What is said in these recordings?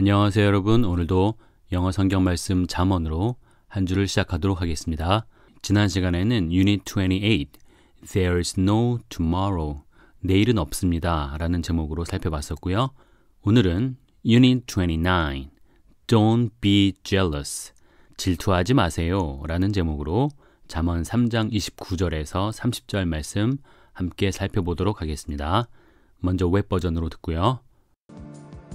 안녕하세요 여러분. 오늘도 영어 성경 말씀 잠언으로 한 주를 시작하도록 하겠습니다. 지난 시간에는 Unit 28 There is no tomorrow 내일은 없습니다 라는 제목으로 살펴봤었고요. 오늘은 Unit 29 Don't be jealous 질투하지 마세요 라는 제목으로 잠언 3장 29절에서 30절 말씀 함께 살펴보도록 하겠습니다. 먼저 웹 버전으로 듣고요.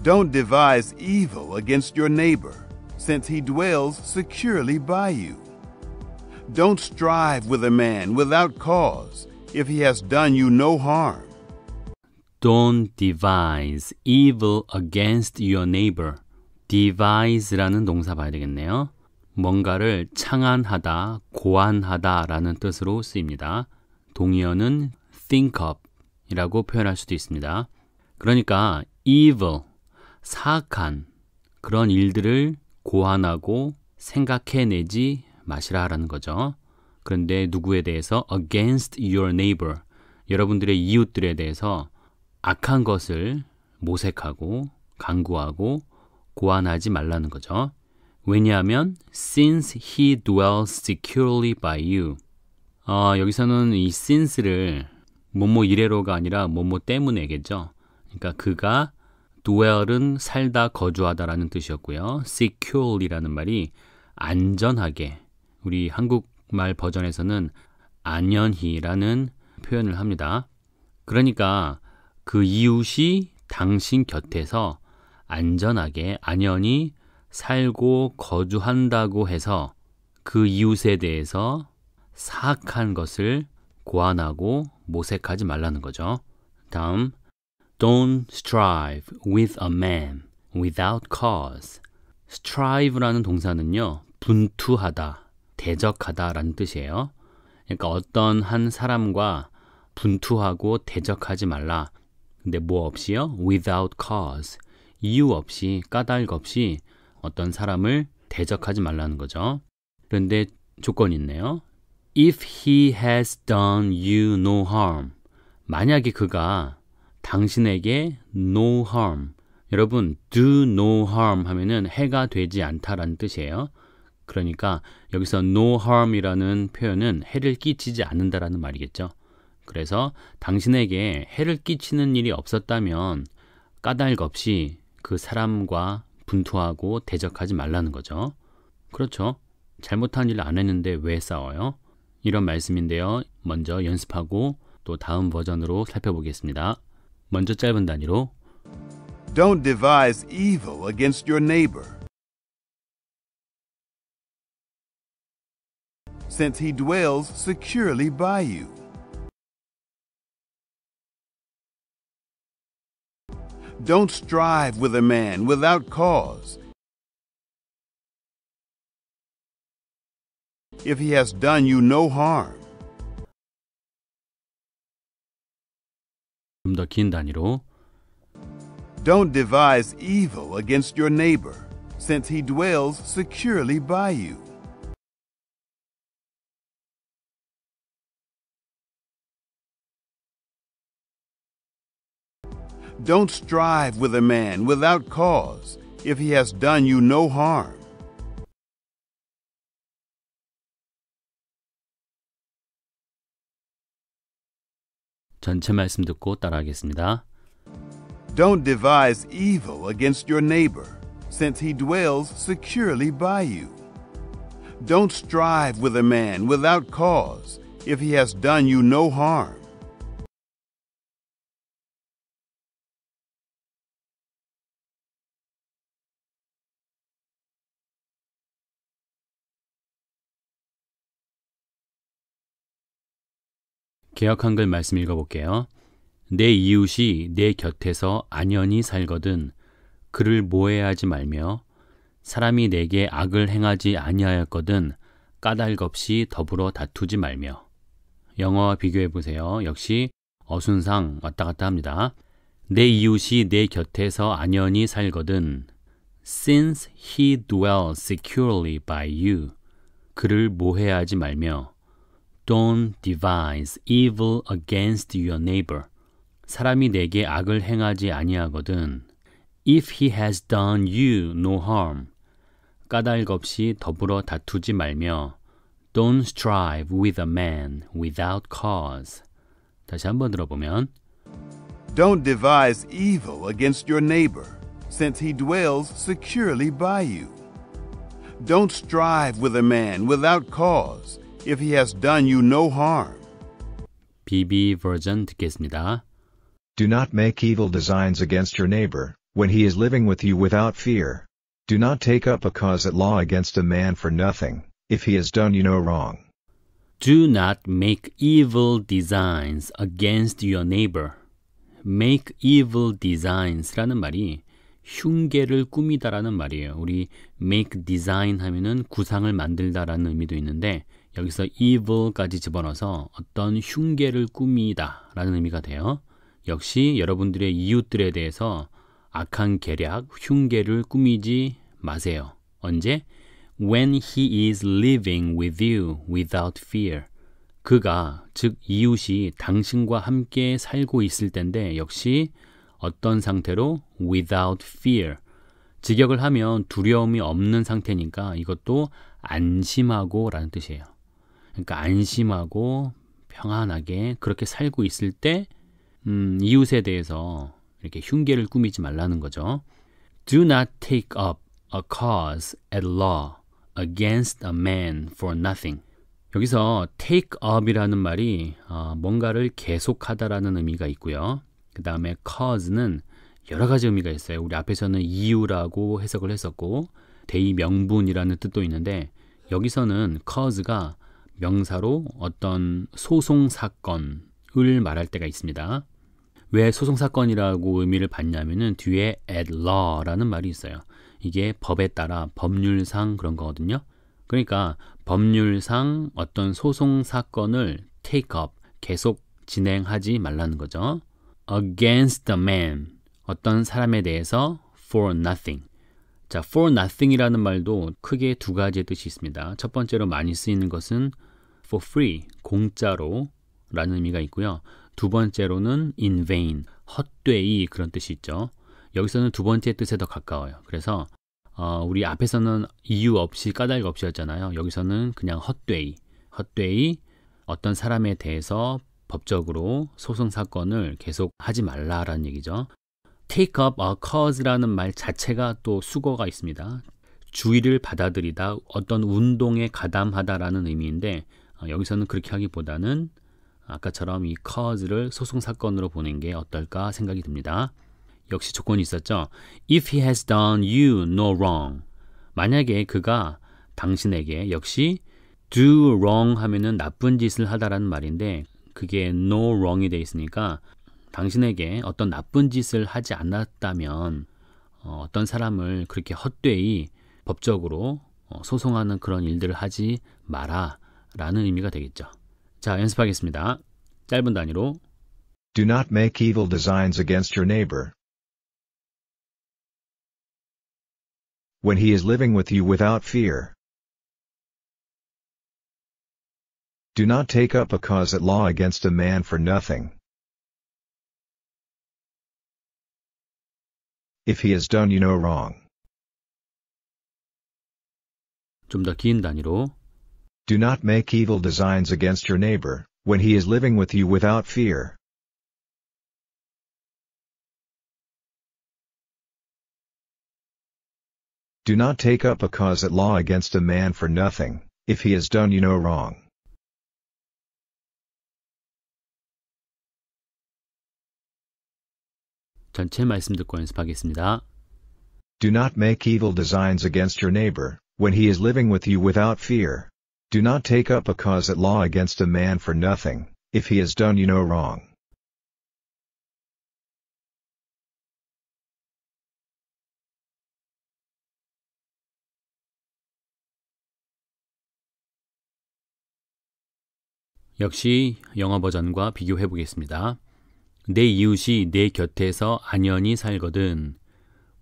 Don't devise evil against your neighbor, since he dwells securely by you. Don't strive with a man without cause, if he has done you no harm. Don't devise evil against your neighbor. devise라는 동사 봐야 되겠네요. 뭔가를 창안하다, 고안하다 라는 뜻으로 쓰입니다. 동의어는 think of 이라고 표현할 수도 있습니다. 그러니까 evil, 사악한 그런 일들을 고안하고 생각해내지 마시라라는 거죠. 그런데 누구에 대해서 against your neighbor, 여러분들의 이웃들에 대해서 악한 것을 모색하고 강구하고 고안하지 말라는 거죠. 왜냐하면 since he dwells securely by you. 여기서는 이 since를 뭐뭐 이래로가 아니라 뭐뭐 때문에겠죠. 그러니까 그가 dwell은 살다 거주하다라는 뜻이었고요. securely라는 말이 안전하게, 우리 한국말 버전에서는 안연히라는 표현을 합니다. 그러니까 그 이웃이 당신 곁에서 안전하게 안연히 살고 거주한다고 해서 그 이웃에 대해서 사악한 것을 고안하고 모색하지 말라는 거죠. 다음 Don't strive with a man without cause. strive라는 동사는요, 분투하다, 대적하다 라는 뜻이에요. 그러니까 어떤 한 사람과 분투하고 대적하지 말라. 근데 뭐 없이요? without cause. 이유 없이, 까닭 없이 어떤 사람을 대적하지 말라는 거죠. 그런데 조건이 있네요. If he has done you no harm. 만약에 그가 당신에게 no harm. 여러분, do no harm 하면은 해가 되지 않다라는 뜻이에요. 그러니까 여기서 no harm이라는 표현은 해를 끼치지 않는다라는 말이겠죠. 그래서 당신에게 해를 끼치는 일이 없었다면 까닭 없이 그 사람과 분투하고 대적하지 말라는 거죠. 그렇죠. 잘못한 일을 안 했는데 왜 싸워요? 이런 말씀인데요. 먼저 연습하고 또 다음 버전으로 살펴보겠습니다. 먼저 짧은 단위로 Don't devise evil against your neighbor, since he dwells securely by you. Don't strive with a man without cause, if he has done you no harm. 좀 더 긴 단위로 Don't devise evil against your neighbor, since he dwells securely by you. Don't strive with a man without cause, if he has done you no harm. 전체 말씀 듣고 따라하겠습니다. Don't devise evil against your neighbor, since he dwells securely by you. Don't strive with a man without cause, if he has done you no harm. 개역 한글 말씀 읽어볼게요. 내 이웃이 내 곁에서 안연히 살거든 그를 모해하지 말며 사람이 내게 악을 행하지 아니하였거든 까닭 없이 더불어 다투지 말며. 영어와 비교해 보세요. 역시 어순상 왔다 갔다 합니다. 내 이웃이 내 곁에서 안연히 살거든 since he dwells securely by you. 그를 모해하지 말며 Don't devise evil against your neighbor. 사람이 내게 악을 행하지 아니하거든 If he has done you no harm. 까닭 없이 더불어 다투지 말며 Don't strive with a man without cause. 다시 한번 들어보면 Don't devise evil against your neighbor, since he dwells securely by you. Don't strive with a man without cause, if he has done you no harm. BB 버전 듣겠습니다. Do not make evil designs against your neighbor, when he is living with you without fear. Do not take up a cause at law against a man for nothing, if he has done you no wrong. Do not make evil designs against your neighbor. Make evil designs라는 말이 흉계를 꾸미다라는 말이에요. 우리 make design 하면은 구상을 만들다라는 의미도 있는데 여기서 evil까지 집어넣어서 어떤 흉계를 꾸미다라는 의미가 돼요. 역시 여러분들의 이웃들에 대해서 악한 계략, 흉계를 꾸미지 마세요. 언제? When he is living with you without fear. 그가, 즉 이웃이 당신과 함께 살고 있을 텐데 역시 어떤 상태로? Without fear. 직역을 하면 두려움이 없는 상태니까 이것도 안심하고 라는 뜻이에요. 그러니까 안심하고 평안하게 그렇게 살고 있을 때 이웃에 대해서 이렇게 흉계를 꾸미지 말라는 거죠. Do not take up a cause at law against a man for nothing. 여기서 take up이라는 말이 뭔가를 계속하다라는 의미가 있고요. 그 다음에 cause는 여러 가지 의미가 있어요. 우리 앞에서는 이유라고 해석을 했었고 대의 명분이라는 뜻도 있는데 여기서는 cause가 명사로 어떤 소송 사건을 말할 때가 있습니다. 왜 소송 사건이라고 의미를 받냐면은 뒤에 at law라는 말이 있어요. 이게 법에 따라 법률상 그런 거거든요. 그러니까 법률상 어떤 소송 사건을 take up, 계속 진행하지 말라는 거죠. Against a man, 어떤 사람에 대해서 for nothing. 자, for nothing이라는 말도 크게 두 가지의 뜻이 있습니다. 첫 번째로 많이 쓰이는 것은 for free, 공짜로 라는 의미가 있고요. 두 번째로는 in vain, 헛되이 그런 뜻이 있죠. 여기서는 두 번째 뜻에 더 가까워요. 그래서 우리 앞에서는 이유 없이 까닭 없이 였잖아요. 여기서는 그냥 헛되이 어떤 사람에 대해서 법적으로 소송 사건을 계속 하지 말라라는 얘기죠. take up a cause라는 말 자체가 또 수거가 있습니다. 주의를 받아들이다, 어떤 운동에 가담하다라는 의미인데 여기서는 그렇게 하기보다는 아까처럼 이 cause를 소송 사건으로 보는 게 어떨까 생각이 듭니다. 역시 조건이 있었죠. If he has done you no wrong. 만약에 그가 당신에게 역시 do wrong 하면은 나쁜 짓을 하다라는 말인데 그게 no wrong이 돼 있으니까 당신에게 어떤 나쁜 짓을 하지 않았다면 어떤 사람을 그렇게 헛되이 법적으로 소송하는 그런 일들을 하지 마라 라는 의미가 되겠죠. 자, 연습하겠습니다. 짧은 단위로 Do not make evil designs against your neighbor, when he is living with you without fear. Do not take up a cause at law against a man for nothing, if he has done you no wrong. 좀 더 긴 단위로 Do not make evil designs against your neighbor, when he is living with you without fear. Do not take up a cause at law against a man for nothing, if he has done you no wrong. 전체 말씀 듣고 연습하겠습니다. Do not make evil designs against your neighbor, when he is living with you without fear. Do not take up a cause at law against a man for nothing, if he has done you no wrong. 역시 영어 버전과 비교해 보겠습니다. 내 이웃이 내 곁에서 안연히 살거든.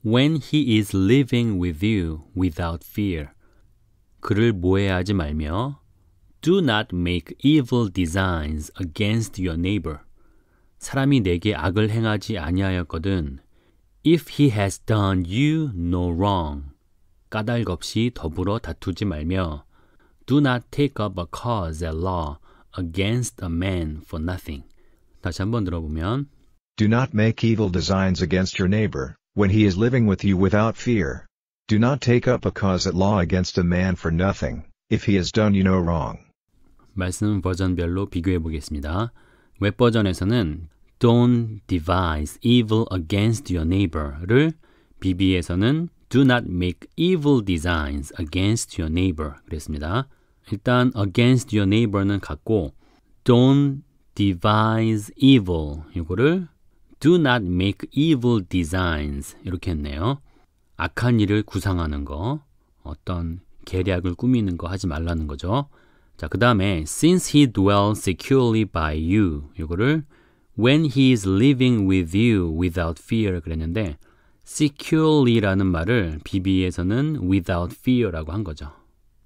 When he is living with you without fear. 그를 모해하지 말며 Do not make evil designs against your neighbor. 사람이 내게 악을 행하지 아니하였거든. If he has done you no wrong. 까닭 없이 더불어 다투지 말며 Do not take up a cause at law against a man for nothing. 다시 한번 들어보면 Do not make evil designs against your neighbor, when he is living with you without fear. Do not take up a cause at law against a man for nothing, if he has done you no wrong. 말씀 버전별로 비교해 보겠습니다. 웹 버전에서는 Don't devise evil against your neighbor를 BB에서는 Do not make evil designs against your neighbor 그랬습니다. 일단 against your neighbor는 같고 Don't devise evil 이거를 Do not make evil designs 이렇게 했네요. 악한 일을 구상하는 거, 어떤 계략을 꾸미는 거 하지 말라는 거죠. 자, 그 다음에 Since he dwells securely by you 이거를 When he is living with you without fear 그랬는데 securely라는 말을 BB에서는 without fear라고 한 거죠.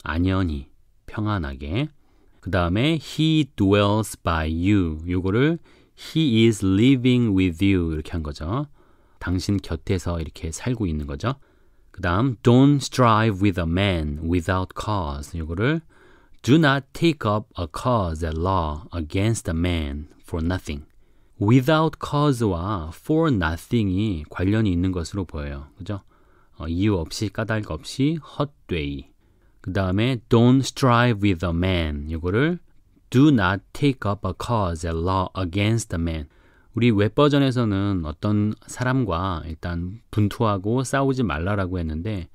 안연히, 평안하게. 그 다음에 he dwells by you 요거를 he is living with you 이렇게 한 거죠. 당신 곁에서 이렇게 살고 있는 거죠. 그 다음 don't strive with a man without cause 요거를 do not take up a cause at law against a man for nothing. without cause와 for nothing이 관련이 있는 것으로 보여요. 그죠? 이유 없이 까닭 없이 헛되이. 그 다음에 don't strive with a man 요거를 do not take up a cause at law against a man. 우리 웹 버전에서는 어떤 사람과 일단 분투하고 싸우지 말라라고 했는데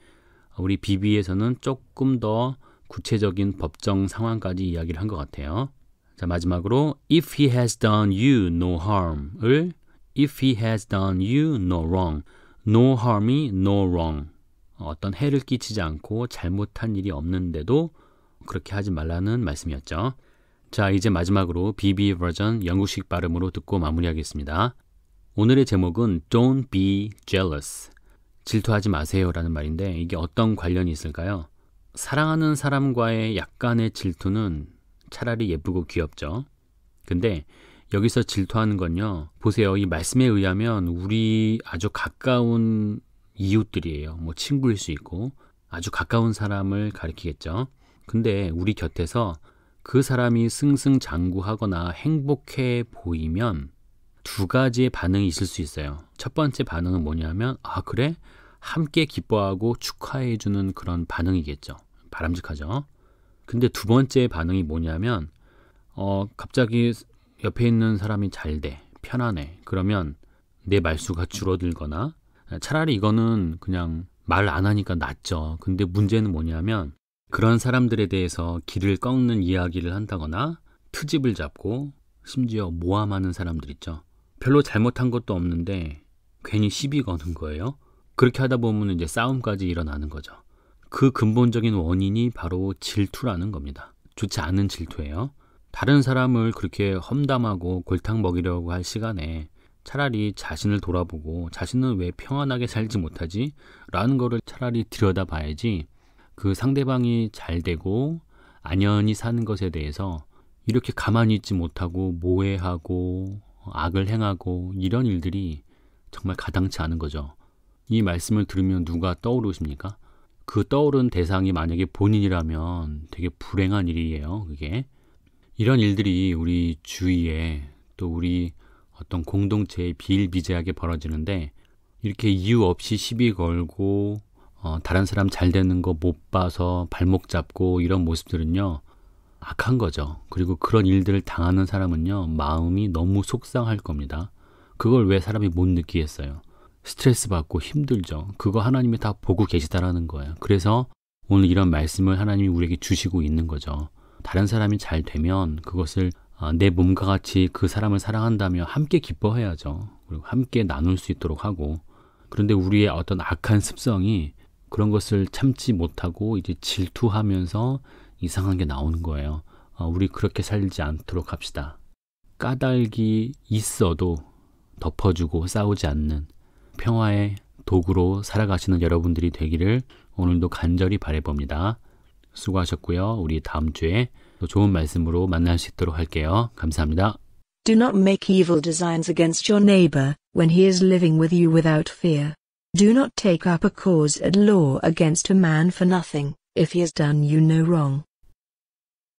우리 BB에서는 조금 더 구체적인 법정 상황까지 이야기를 한 것 같아요. 자, 마지막으로 if he has done you no harm을 if he has done you no wrong. no harm이 no wrong. 어떤 해를 끼치지 않고 잘못한 일이 없는데도 그렇게 하지 말라는 말씀이었죠. 자, 이제 마지막으로 BB 버전 영국식 발음으로 듣고 마무리하겠습니다. 오늘의 제목은 Don't be jealous. 질투하지 마세요라는 말인데 이게 어떤 관련이 있을까요? 사랑하는 사람과의 약간의 질투는 차라리 예쁘고 귀엽죠. 근데 여기서 질투하는 건요. 보세요. 이 말씀에 의하면 우리 아주 가까운 이웃들이에요. 뭐 친구일 수 있고 아주 가까운 사람을 가리키겠죠. 근데 우리 곁에서 그 사람이 승승장구하거나 행복해 보이면 두 가지의 반응이 있을 수 있어요. 첫 번째 반응은 뭐냐면 아 그래? 함께 기뻐하고 축하해주는 그런 반응이겠죠. 바람직하죠. 근데 두 번째 반응이 뭐냐면 갑자기 옆에 있는 사람이 잘 돼. 편안해. 그러면 내 말수가 줄어들거나 차라리 이거는 그냥 말 안 하니까 낫죠. 근데 문제는 뭐냐면 그런 사람들에 대해서 길을 꺾는 이야기를 한다거나 트집을 잡고 심지어 모함하는 사람들 있죠. 별로 잘못한 것도 없는데 괜히 시비 거는 거예요. 그렇게 하다 보면 이제 싸움까지 일어나는 거죠. 그 근본적인 원인이 바로 질투라는 겁니다. 좋지 않은 질투예요. 다른 사람을 그렇게 험담하고 골탕 먹이려고 할 시간에 차라리 자신을 돌아보고 자신은 왜 평안하게 살지 못하지? 라는 거를 차라리 들여다봐야지 그 상대방이 잘 되고 안연히 사는 것에 대해서 이렇게 가만히 있지 못하고 모해하고 악을 행하고 이런 일들이 정말 가당치 않은 거죠. 이 말씀을 들으면 누가 떠오르십니까? 그 떠오른 대상이 만약에 본인이라면 되게 불행한 일이에요. 그게 이런 일들이 우리 주위에 또 우리 어떤 공동체에 비일비재하게 벌어지는데 이렇게 이유 없이 시비 걸고 다른 사람 잘 되는 거 못 봐서 발목 잡고 이런 모습들은요 악한 거죠. 그리고 그런 일들을 당하는 사람은요 마음이 너무 속상할 겁니다. 그걸 왜 사람이 못 느끼겠어요? 스트레스 받고 힘들죠. 그거 하나님이 다 보고 계시다라는 거예요. 그래서 오늘 이런 말씀을 하나님이 우리에게 주시고 있는 거죠. 다른 사람이 잘 되면 그것을 내 몸과 같이 그 사람을 사랑한다며 함께 기뻐해야죠. 그리고 함께 나눌 수 있도록 하고 그런데 우리의 어떤 악한 습성이 그런 것을 참지 못하고 이제 질투하면서 이상한 게 나오는 거예요. 우리 그렇게 살지 않도록 합시다. 까닭이 있어도 덮어주고 싸우지 않는 평화의 도구로 살아가시는 여러분들이 되기를 오늘도 간절히 바라봅니다. 수고하셨고요. 우리 다음 주에 또 좋은 말씀으로 만날 수 있도록 할게요. 감사합니다. Do not make evil designs against your neighbor, when he is living with you without fear. Do not take up a cause at law against a man for nothing, if he has done you no wrong.